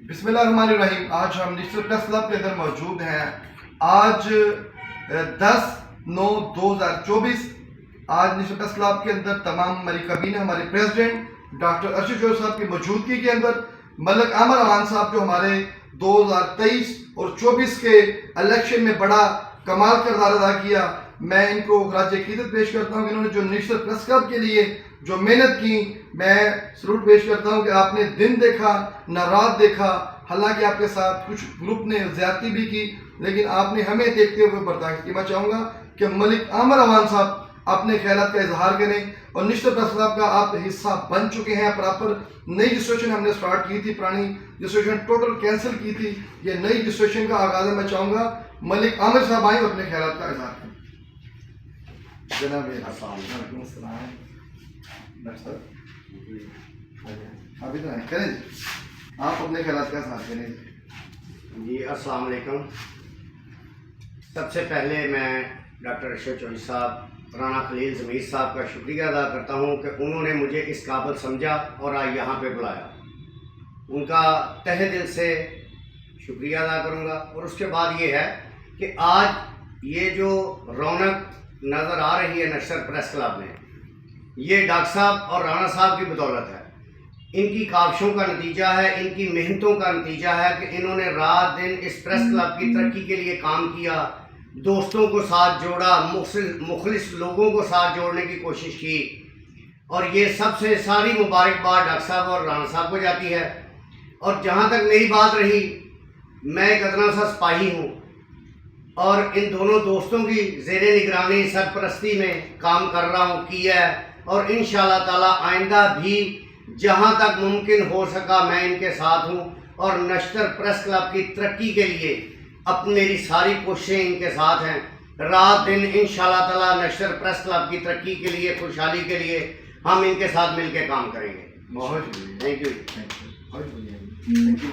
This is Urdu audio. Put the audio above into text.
بسم اللہ الرحمن الرحیم. آج ہم ڈیجیٹل پریس کلب کے اندر موجود ہیں. آج 10/9/2024 آج ڈیجیٹل پریس کلب کے اندر تمام ہماری کابینہ ہمارے پریزیڈنٹ ڈاکٹر ارشد جوہر صاحب کی موجودگی کے اندر ملک عامر اوان صاحب جو ہمارے 2023 اور 24 کے الیکشن میں بڑا کمال کردار ادا کیا، میں ان کو خراج عقیدت پیش کرتا ہوں کہ انہوں نے جو نیشنل پریس کلب کے لیے جو محنت کی، میں سلوٹ پیش کرتا ہوں کہ آپ نے دن دیکھا نہ رات دیکھا. حالانکہ آپ کے ساتھ کچھ گروپ نے زیادتی بھی کی، لیکن آپ نے ہمیں دیکھتے ہوئے برداشت کیا. میں چاہوں گا کہ ملک عامر اوان صاحب اپنے خیالات کا اظہار کریں، اور نیشنل پریس کلب کا آپ حصہ بن چکے ہیں. پراپر نئی رجسٹریشن ہم نے سٹارٹ کی تھی، پرانی رجسٹریشن ٹوٹل کینسل کی تھی، یہ نئی رجسٹریشن کا آغاز ہے. میں چاہوں گا ملک عامر صاحب آئیں اور اپنے خیالات کا اظہار کریں. جناب السلام السلام ڈاکٹر صاحب آپ ادھر آئیں، کریں جی، آپ اپنے خیالات کا اظہار کریں. جی السلام علیکم. سب سے پہلے میں ڈاکٹر ارشد چوہدری صاحب، رانا خلیل ضمیر صاحب کا شکریہ ادا کرتا ہوں کہ انہوں نے مجھے اس قابل سمجھا اور آج یہاں پہ بلایا. ان کا تہہ دل سے شکریہ ادا کروں گا. اور اس کے بعد یہ ہے کہ آج یہ جو رونق نظر آ رہی ہے نیشنل پریس کلب میں، یہ ڈاکٹر صاحب اور رانا صاحب کی بدولت ہے. ان کی کاوشوں کا نتیجہ ہے، ان کی محنتوں کا نتیجہ ہے کہ انہوں نے رات دن اس پریس کلب کی ترقی کے لیے کام کیا، دوستوں کو ساتھ جوڑا، مخلص لوگوں کو ساتھ جوڑنے کی کوشش کی. اور یہ سب سے ساری مبارکباد ڈاکٹر صاحب اور رانا صاحب کو جاتی ہے. اور جہاں تک میری بات رہی، میں ایک ادنا سا سپاہی ہوں اور ان دونوں دوستوں کی زیر نگرانی سرپرستی میں کام کر رہا ہوں، کیا ہے. اور انشاءاللہ تعالی آئندہ بھی جہاں تک ممکن ہو سکا میں ان کے ساتھ ہوں، اور نیشنل پریس کلب کی ترقی کے لیے میری ساری کوششیں ان کے ساتھ ہیں. رات دن انشاءاللہ تعالی نیشنل پریس کلب کی ترقی کے لیے، خوشحالی کے لیے ہم ان کے ساتھ مل کے کام کریں گے. بہت شکریہ. Thank you. Thank you.